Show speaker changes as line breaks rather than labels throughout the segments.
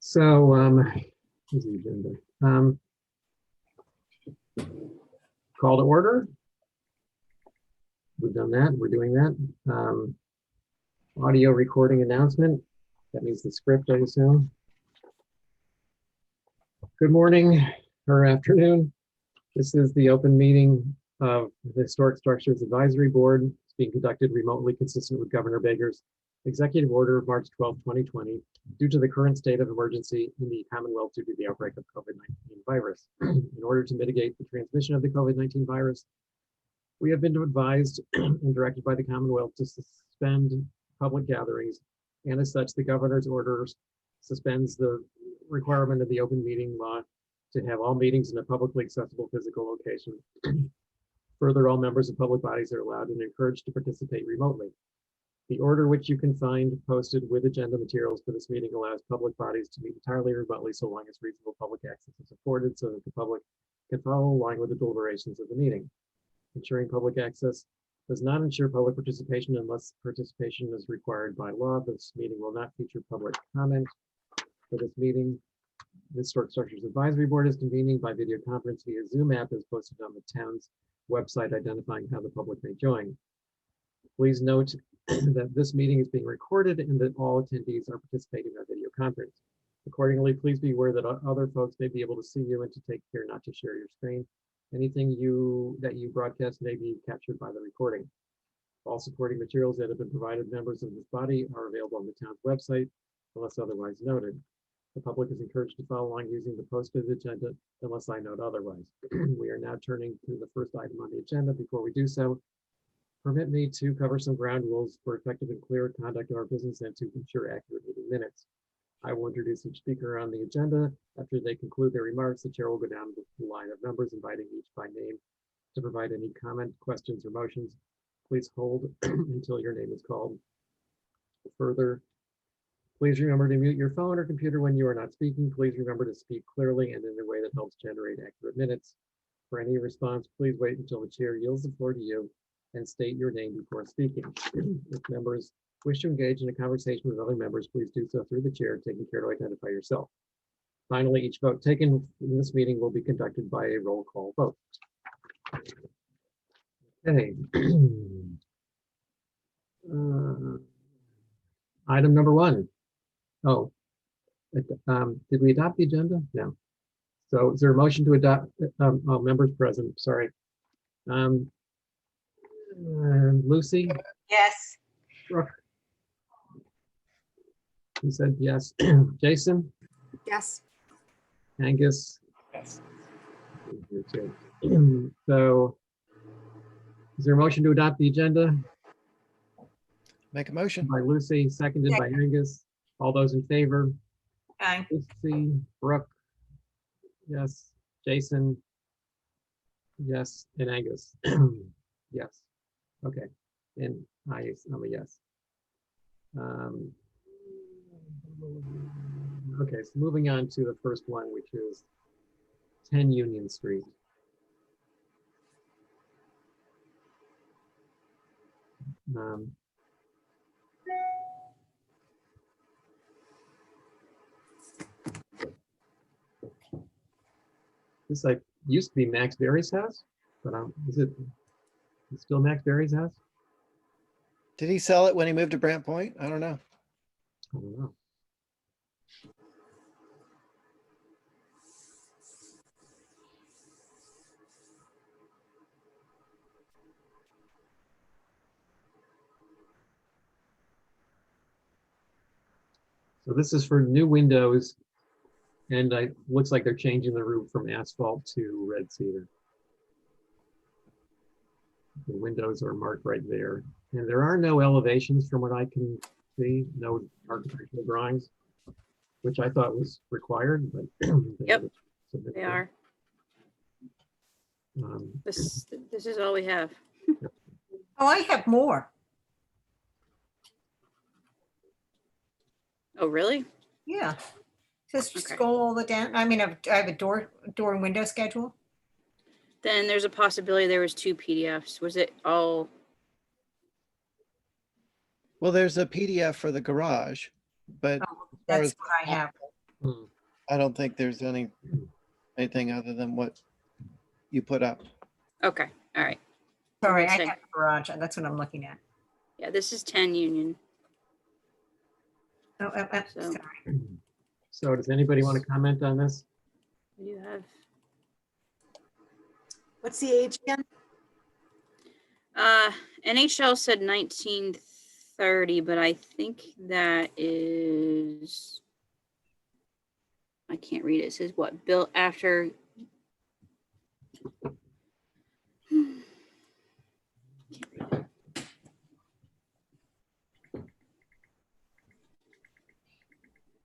So, here's the agenda. Call to order. We've done that. We're doing that. Audio recording announcement. That means the script, I assume. Good morning or afternoon. This is the open meeting of the Historic Structures Advisory Board. It's being conducted remotely, consistent with Governor Baker's Executive Order of March 12, 2020, due to the current state of emergency in the Commonwealth due to the outbreak of COVID-19 virus. In order to mitigate the transmission of the COVID-19 virus, we have been advised and directed by the Commonwealth to suspend public gatherings, and as such, the governor's orders suspends the requirement of the open meeting law to have all meetings in a publicly accessible physical location. Further, all members of public bodies are allowed and encouraged to participate remotely. The order, which you can find posted with agenda materials for this meeting, allows public bodies to meet entirely remotely so long as reasonable public access is afforded so that the public can follow along with the deliberations of the meeting. Ensuring public access does not ensure public participation unless participation is required by law. This meeting will not feature public comment. For this meeting, the Historic Structures Advisory Board is convening by video conference via Zoom app as posted on the town's website identifying how the public may join. Please note that this meeting is being recorded and that all attendees are participating in our video conference. Accordingly, please be aware that other folks may be able to see you and to take care not to share your screen. Anything that you broadcast may be captured by the recording. All supporting materials that have been provided members of this body are available on the town's website unless otherwise noted. The public is encouraged to follow along using the posted agenda unless I note otherwise. We are now turning to the first item on the agenda. Before we do so, permit me to cover some ground rules for effective and clear conduct of our business and to ensure accurate meeting minutes. I will introduce each speaker on the agenda. After they conclude their remarks, the chair will go down the line of members, inviting each by name to provide any comment, questions, or motions. Please hold until your name is called. Further, please remember to mute your phone or computer when you are not speaking. Please remember to speak clearly and in a way that helps generate accurate minutes. For any response, please wait until the chair yields the floor to you and state your name before speaking. If members wish to engage in a conversation with other members, please do so through the chair, taking care to identify yourself. Finally, each vote taken in this meeting will be conducted by a roll call vote. Okay. Item number one. Oh, did we adopt the agenda? No. So is there a motion to adopt? Members present, sorry. Lucy?
Yes.
Brooke? You said yes. Jason?
Yes.
Angus?
Yes.
So is there a motion to adopt the agenda?
Make a motion.
By Lucy, seconded by Angus. All those in favor?
Aye.
Lucy, Brooke? Yes. Jason? Yes. And Angus? Yes. Okay. And I'm a yes. Okay, so moving on to the first one, which is 10 Union Street. This like used to be Max Berry's house, but is it still Max Berry's house?
Did he sell it when he moved to Brant Point? I don't know.
I don't know. So this is for new windows, and it looks like they're changing the roof from asphalt to red cedar. The windows are marked right there. And there are no elevations from what I can see, no architectural drawings, which I thought was required, but
Yep, they are. This is all we have.
Oh, I have more.
Oh, really?
Yeah. Just
Okay.
scroll all the down. I mean, I have a door and window schedule.
Then there's a possibility there was 2 PDFs. Was it all?
Well, there's a PDF for the garage, but
Oh, that's what I have.
Hmm.
I don't think there's anything other than what you put up.
Okay, all right.
Sorry, I
Okay.
got the garage. That's what I'm looking at.
Yeah, this is 10 Union.
So.
So-
Sorry.
So does anybody want to comment on this?
You have,
What's the age again?
NHL said 1930, but I think that is, I can't read it. It says what, built after. Can't read it.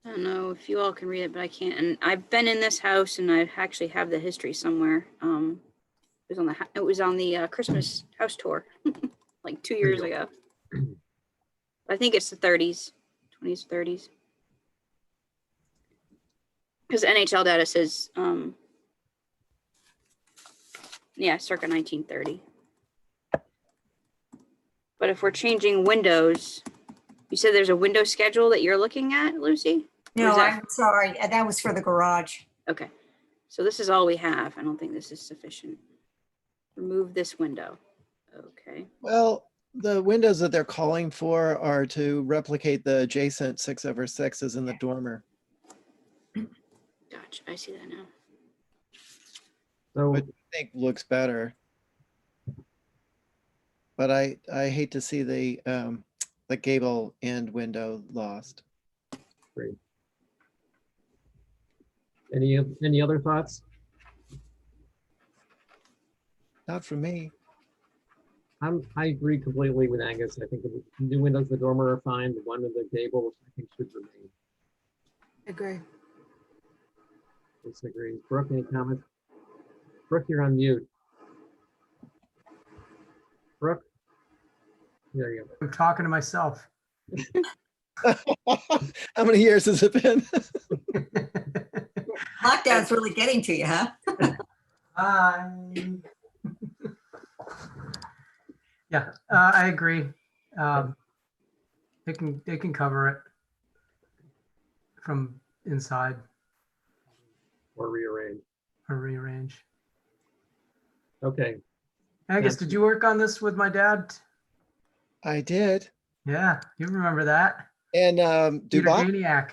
I don't know if you all can read it, but I can't. And I've been in this house, and I actually have the history somewhere. It was on the Christmas house tour, like 2 years ago. I think it's the 30s, 20s, 30s. Because NHL data says, yeah, circa 1930. But if we're changing windows, you said there's a window schedule that you're looking at, Lucy? Or
No,
is that-
I'm sorry. That was for the garage.
Okay, so this is all we have. I don't think this is sufficient. Remove this window. Okay,
Well, the windows that they're calling for are to replicate the adjacent 6/6s in the dormer.
gotcha. I see that now.
So
Which I think looks better. But I hate to see the gable end window lost.
great. Any other thoughts?
Not for me.
I agree completely with Angus. I think the new windows, the dormer are fine. The one with the gable, I think should remain.
Agree.
Disagree. Brooke, any comments? Brooke, you're on mute. Brooke? There you
I'm talking to myself.
How many years has it been?
Lockdown's really getting to you, huh?
Yeah, I agree. They can cover it from inside
go, or rearrange.
or rearrange.
Okay,
Angus,
Yes.
did you work on this with my dad?
I did.
Yeah, you remember that?
And
Peter
Dubois,
Daniak.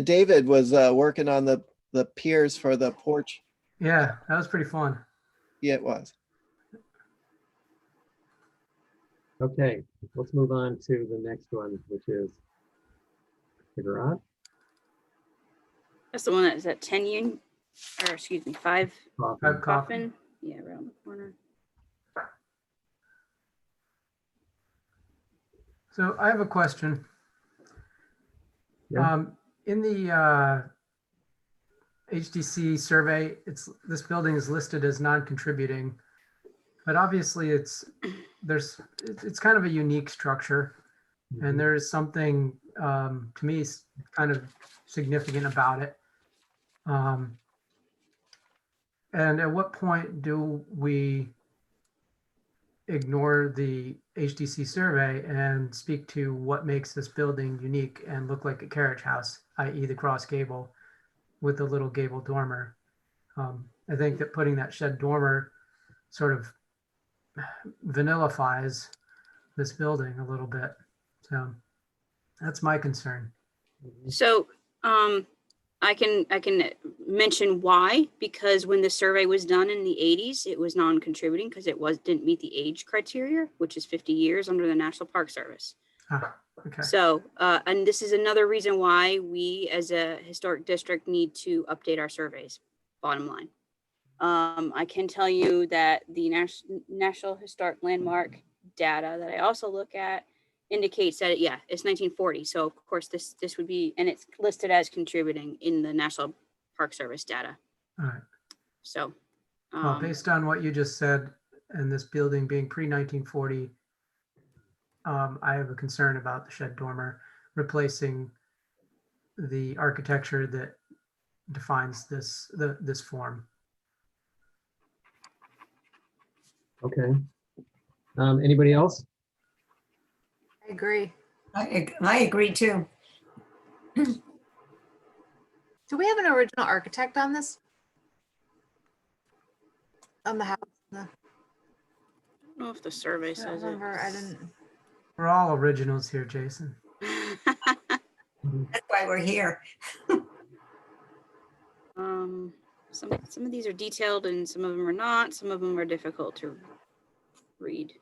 David was working on the piers for the porch.
Yeah, that was pretty fun.
Yeah, it was.
okay, let's move on to the next one, which is the garage.
That's the one that's at 10 Union, or excuse me, 5
Coffin.
Coffin.
Coffin. Yeah, around the corner.
So I have a question.
Yeah.
In the HDC survey, this building is listed as non-contributing, but obviously it's kind of a unique structure, and there is something to me kind of significant about it. And at what point do we ignore the HDC survey and speak to what makes this building unique and look like a carriage house, i.e. the cross gable with the little gable dormer? I think that putting that shed dormer sort of vanillafies this building a little bit. So that's my concern.
So, I can mention why, because when the survey was done in the 80s, it was non-contributing because didn't meet the age criteria, which is 50 years under the National Park Service.
Ah, okay.
So, and this is another reason why we as a historic district need to update our surveys, bottom line. I can tell you that the National Historic Landmark data that I also look at indicates that, yeah, it's 1940. So of course this would be, and it's listed as contributing in the National Park Service data.
All right.
So,
Well, based on what you just said, and this building being pre-1940, I have a concern about the shed dormer replacing the architecture that defines this form.
Okay. Anybody else?
I agree.
I agree too.
Do we have an original architect on this? On the house? No,
I don't know if the survey
I don't
says it.
remember. I didn't.
We're all originals here, Jason.
That's why we're here.
Some of these are detailed and some of them are not. Some of them are difficult to read.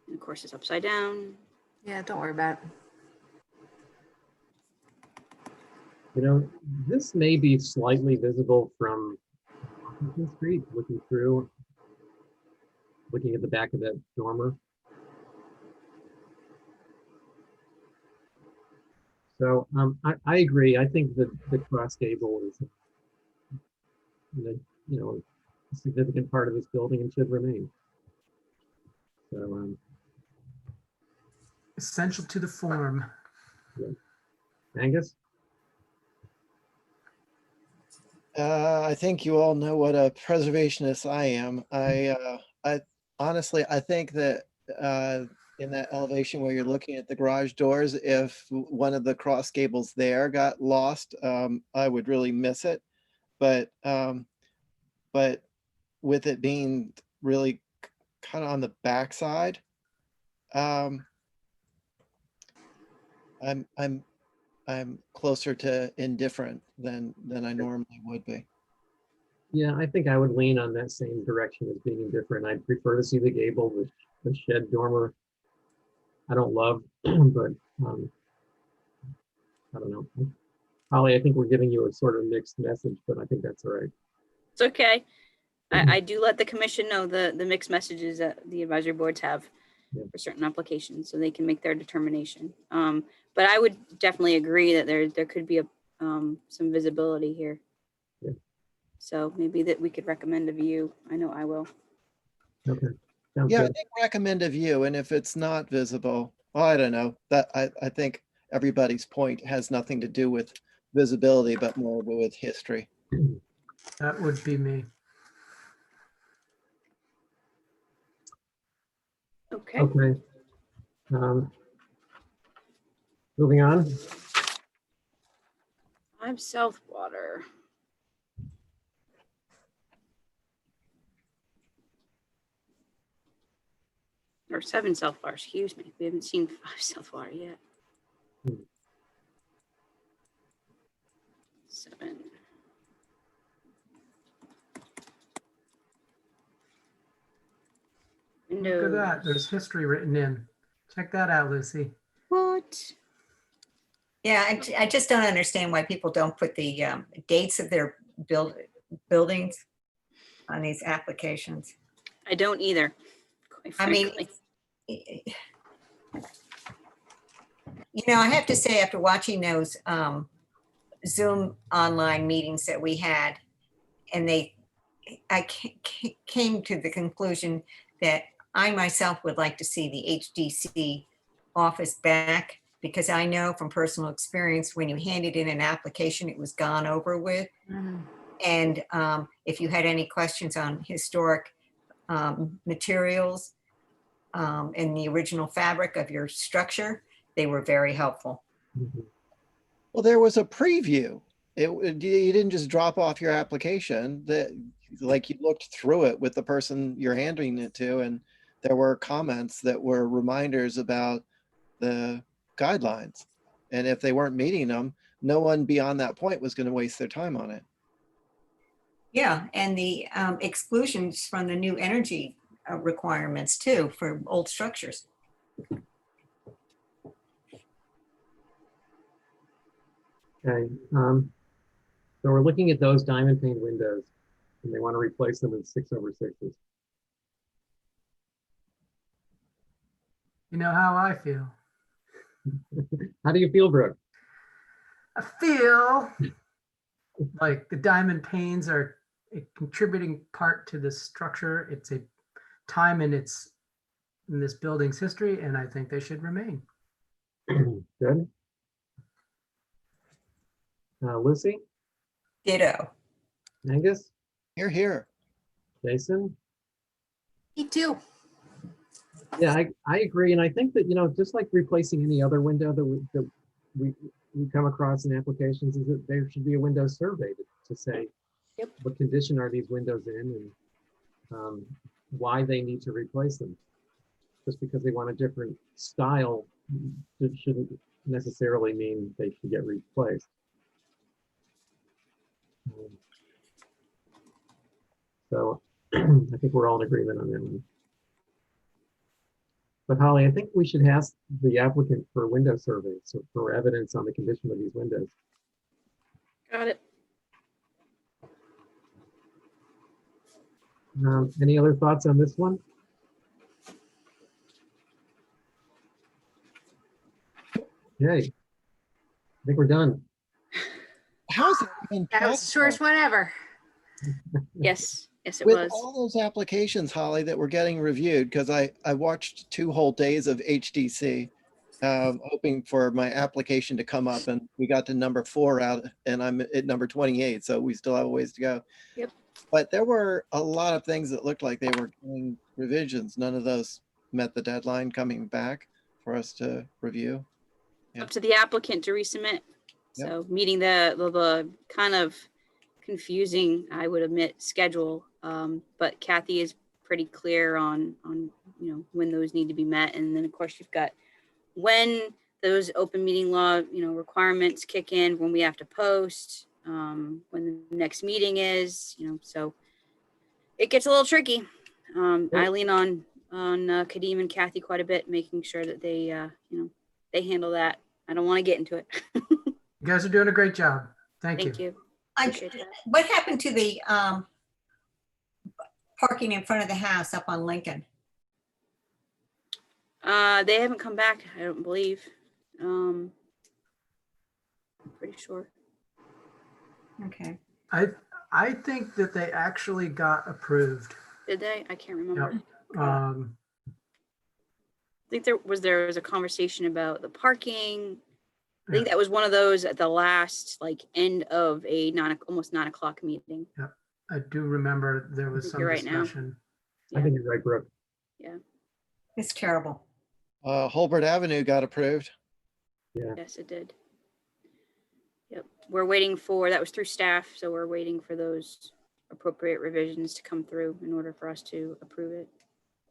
And of course, it's upside down.
Yeah, don't worry about it.
You know, this may be slightly visible from Washington Street, looking through, looking at the back of that dormer. So I agree. I think that the cross gable is, a significant part of this building and should remain. So
Essential to the form.
Angus,
I think you all know what a preservationist I am. I honestly, I think that in that elevation where you're looking at the garage doors, if one of the cross gables there got lost, I would really miss it. But with it being really kind of on the backside, I'm closer to indifferent than I normally would be.
yeah, I think I would lean on that same direction as being indifferent. I'd prefer to see the gable, the shed dormer. I don't love, but I don't know. Holly, I think we're giving you a sort of mixed message, but I think that's all right.
It's okay. I do let the commission know the mixed messages that the advisory boards have
Yeah.
for certain applications, so they can make their determination. But I would definitely agree that there could be some visibility here.
Yeah.
So maybe that we could recommend a view. I know I will.
Okay. Sounds
Yeah, I
good.
think recommend a view, and if it's not visible, well, I don't know. That I think everybody's point has nothing to do with visibility, but more with history.
That would be me.
Okay.
Okay. Moving on.
5 South Water. Or 7 South Water, excuse me. We haven't seen 5 South Water yet. 7.
Look at that. There's history written in. Check that out, Lucy.
What?
Yeah, I just don't understand why people don't put the dates of their buildings on these applications.
I don't either. Quite
I mean,
frankly.
I have to say, after watching those Zoom online meetings that we had, and I came to the conclusion that I myself would like to see the HDC office back, because I know from personal experience, when you handed in an application, it was gone over with. And if you had any questions on historic materials and the original fabric of your structure, they were very helpful.
Mhm.
Well, there was a preview. You didn't just drop off your application. Like you looked through it with the person you're handing it to, and there were comments that were reminders about the guidelines. And if they weren't meeting them, no one beyond that point was going to waste their time on it.
Yeah, and the exclusions from the new energy requirements too for old structures.
Okay. So we're looking at those diamond pane windows, and they want to replace them with 6/6s.
You know how I feel.
How do you feel, Brooke?
I feel like the diamond panes are a contributing part to this structure. It's a time in this building's history, and I think they should remain.
Good. Lucy,
Ditto.
Angus,
Here,
Jason,
Me too.
Yeah, I agree. And I think that, just like replacing any other window we come across in applications, is that there should be a window survey to say,
Yep.
what condition are these windows in, and why they need to replace them. Just because they want a different style, it shouldn't necessarily mean they should get replaced. So I think we're all in agreement on that one. But Holly, I think we should ask the applicant for a window survey, so for evidence on the condition of these windows.
Got it.
Any other thoughts on this one? Okay, I think we're done.
How's it even
That was the shortest
possible?
one ever.
Yes, yes, it
With
was.
all those applications, Holly, that were getting reviewed, because I watched 2 whole days of HDC, hoping for my application to come up, and we got to number 4 out, and I'm at number 28, so we still have a ways to go.
Yep.
But there were a lot of things that looked like they were getting revisions. None of those met the deadline coming back for us to review.
Up to the applicant to resubmit.
Yep.
So meeting the kind of confusing, I would admit, schedule. But Kathy is pretty clear on when those need to be met. And then of course you've got when those open meeting law, requirements kick in, when we have to post, when the next meeting is, so it gets a little tricky. I lean on Kadeem and Kathy quite a bit, making sure that they, they handle that. I don't want to get into it.
You guys are doing a great job. Thank you.
Thank you.
I-
Appreciate that.
What happened to the parking in front of the house up on Lincoln?
They haven't come back, I don't believe. I'm pretty sure.
Okay.
I think that they actually got approved.
Did they? I can't remember.
Um,
I think there was a conversation about the parking. I think that was one of those at the last end of a almost 9 o'clock meeting.
I do remember there was
think
some
you're right now.
discussion.
I think you're right, Brooke.
It's terrible.
Holbert Avenue got approved.
Yes, it did. Yep. We're waiting for, that was through staff, so we're waiting for those appropriate revisions to come through in order for us to approve it.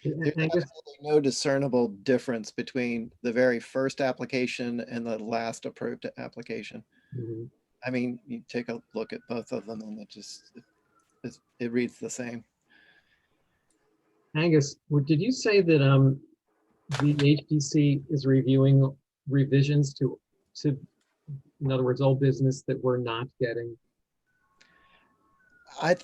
There's
Angus,
absolutely no discernible difference between the very first application and the last approved application.
mhm.
I mean, you take a look at both of them and it reads the same.
Angus, did you say that the HDC is reviewing revisions to, in other words, old business that we're not getting?
I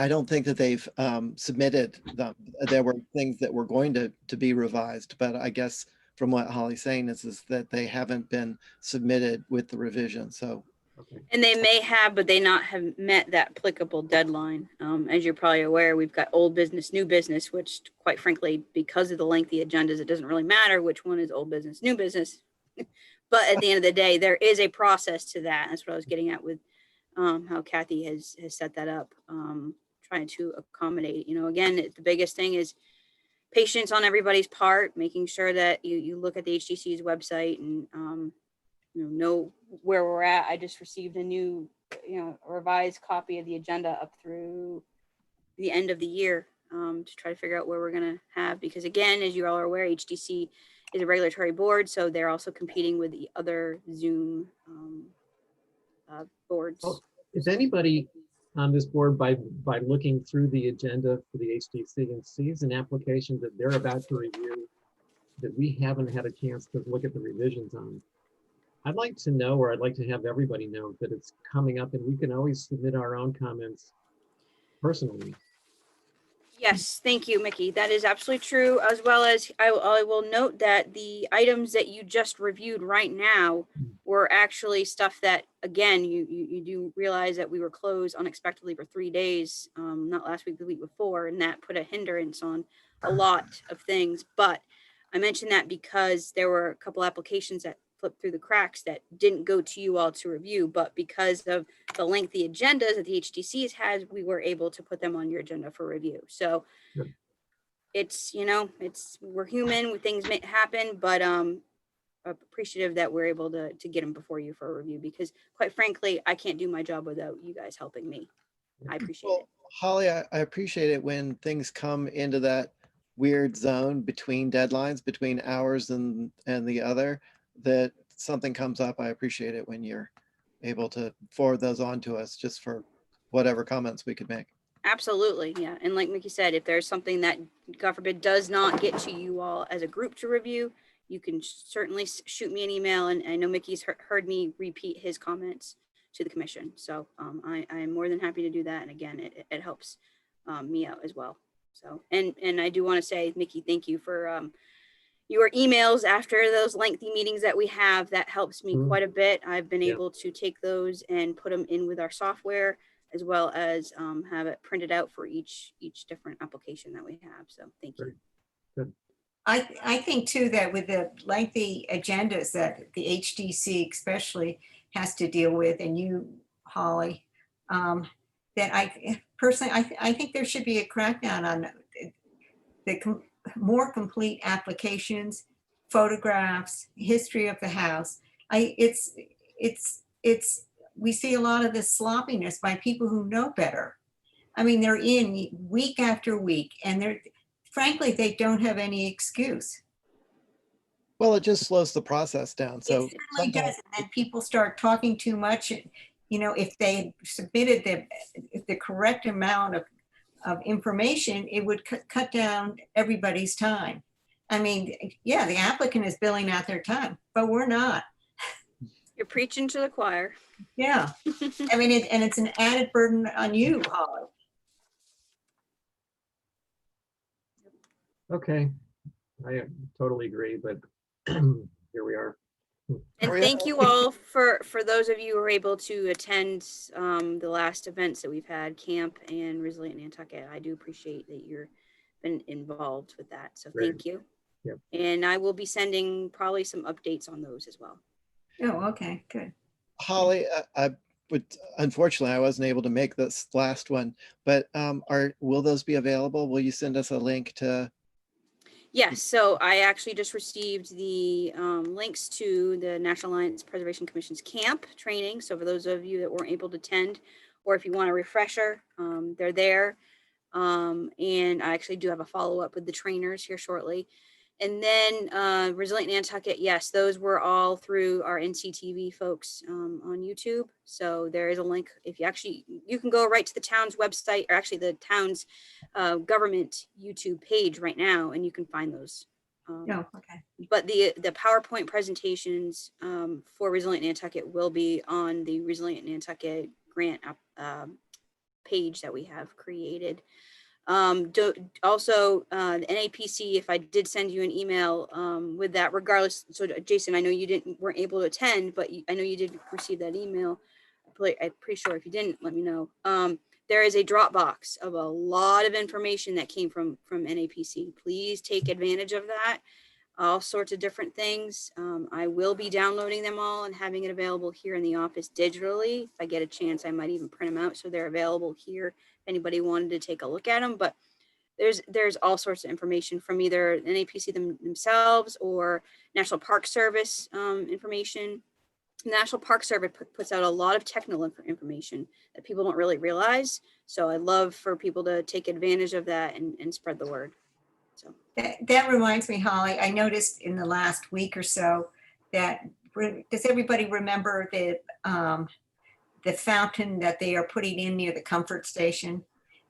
don't think that they've submitted them. There were things that were going to be revised, but I guess from what Holly's saying is that they haven't been submitted with the revision. So
Okay.
And they may have, but they not have met that applicable deadline. As you're probably aware, we've got old business, new business, which quite frankly, because of the lengthy agendas, it doesn't really matter which one is old business, new business. But at the end of the day, there is a process to that. That's what I was getting at with how Kathy has set that up, trying to accommodate. Again, the biggest thing is patience on everybody's part, making sure that you look at the HTC's website and know where we're at. I just received a new, revised copy of the agenda up through the end of the year to try to figure out where we're going to have, because again, as you all are aware, HTC is a regulatory board, so they're also competing with the other Zoom boards.
Well, if anybody on this board, by looking through the agenda for the HDC and sees an application that they're about to review that we haven't had a chance to look at the revisions on, I'd like to know, or I'd like to have everybody know that it's coming up, and we can always submit our own comments personally.
Yes, thank you, Mickey. That is absolutely true, as well as I will note that the items that you just reviewed right now were actually stuff that, again, you do realize that we were closed unexpectedly for 3 days, not last week, the week before, and that put a hindrance on a lot of things. But I mentioned that because there were a couple applications that flipped through the cracks that didn't go to you all to review, but because of the lengthy agendas that the HTC has, we were able to put them on your agenda for review. So
Yep.
it's, you know, we're human, things may happen, but appreciative that we're able to get them before you for a review, because quite frankly, I can't do my job without you guys helping me. I appreciate it.
Well, Holly, I appreciate it when things come into that weird zone between deadlines, between ours and the other, that something comes up. I appreciate it when you're able to forward those on to us just for whatever comments we could make.
Absolutely, yeah. And like Mickey said, if there's something that, God forbid, does not get to you all as a group to review, you can certainly shoot me an email. And I know Mickey's heard me repeat his comments to the commission. So I am more than happy to do that. And again, it helps me out as well. So, and I do want to say, Mickey, thank you for your emails after those lengthy meetings that we have. That helps me quite a bit. I've been
Yeah.
able to take those and put them in with our software, as well as have it printed out for each different application that we have. So thank you.
Great.
I think too that with the lengthy agendas that the HDC especially has to deal with, and you, Holly, that I personally, I think there should be a crackdown on the more complete applications, photographs, history of the house. We see a lot of this sloppiness by people who know better. I mean, they're in week after week, and frankly, they don't have any excuse.
Well, it just slows the process down. So
It certainly does. And then people start talking too much. You know, if they submitted the correct amount of information, it would cut down everybody's time. I mean, yeah, the applicant is billing out their time, but we're not.
You're preaching to the choir.
Yeah. I mean, and it's an added burden on you, Holly.
Okay, I totally agree, but here we are.
And
Hurry
thank
up.
you all for those of you who were able to attend the last events that we've had, camp and Resilient Nantucket. I do appreciate that you're been involved with that. So
Great.
thank you.
Yep.
And I will be sending probably some updates on those as well.
Oh, okay, good.
Holly, I would, unfortunately, I wasn't able to make this last one, but will those be available? Will you send us a link to?
Yes, so I actually just received the links to the National Alliance Preservation Commission's camp training. So for those of you that weren't able to attend, or if you want a refresher, they're there. And I actually do have a follow-up with the trainers here shortly. And then Resilient Nantucket, yes, those were all through our NCTV folks on YouTube. So there is a link. If you can go right to the town's website, or actually the town's government YouTube page right now, and you can find those.
Oh, okay.
But the PowerPoint presentations for Resilient Nantucket will be on the Resilient Nantucket grant page that we have created. Also, the NAPC, if I did send you an email with that, regardless. So Jason, I know you weren't able to attend, but I know you did receive that email. I'm pretty sure if you didn't, let me know. There is a Dropbox of a lot of information that came from NAPC. Please take advantage of that. All sorts of different things. I will be downloading them all and having it available here in the office digitally. If I get a chance, I might even print them out so they're available here if anybody wanted to take a look at them. But there's all sorts of information from either NAPC themselves or National Park Service information. National Park Service puts out a lot of technical information that people don't really realize. So I'd love for people to take advantage of that and spread the word. So
That reminds me, Holly, I noticed in the last week or so that, does everybody remember the fountain that they are putting in near the comfort station?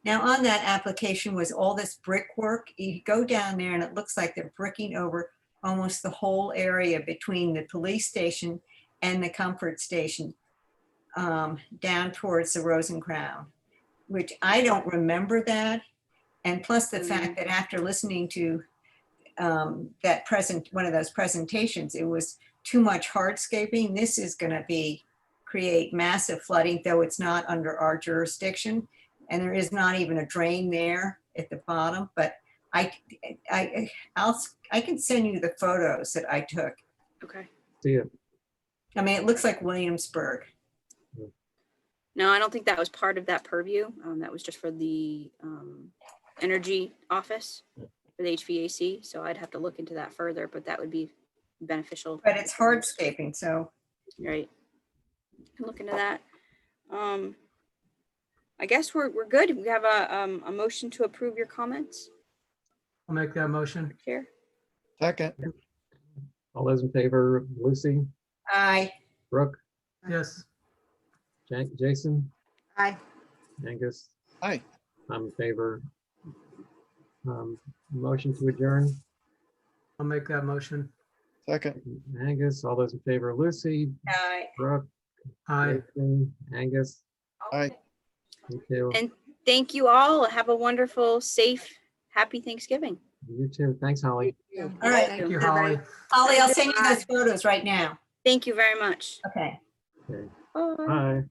Now on that application was all this brickwork. You go down there and it looks like they're bricking over almost the whole area between the police station and the comfort station down towards the Rose and Crown, which I don't remember that. And plus the fact that after listening to one of those presentations, it was too much hardscaping. This is going to create massive flooding, though it's not under our jurisdiction, and there is not even a drain there at the bottom. But I can send you the photos that I took.
okay.
See it.
I mean, it looks like Williamsburg.
No, I don't think that was part of that purview. That was just for the energy office. for the HVAC, so I'd have to look into that further, but that would be beneficial.
But it's hardscaping, so
Right. Can look into that. I guess we're good. We have a motion to approve your comments,
I'll make that motion.
Chair.
Second,
All those in favor, Lucy,
I,
Brooke,
Yes,
Jason,
Aye.
Angus?
aye.
I'm in favor. Motion to adjourn,
I'll make that motion.
Second,
Angus. All those in favor, Lucy,
I.
Brooke,
Aye.
Jason, Angus?
aye.
Me too.
And thank you all. Have a wonderful, safe, happy Thanksgiving.
You too. Thanks, Holly.
All right.
Thank you,
Everybody.
Holly.
Holly, I'll send you those photos right now.
Thank you very much.
Okay.
Okay.
Bye.
Bye.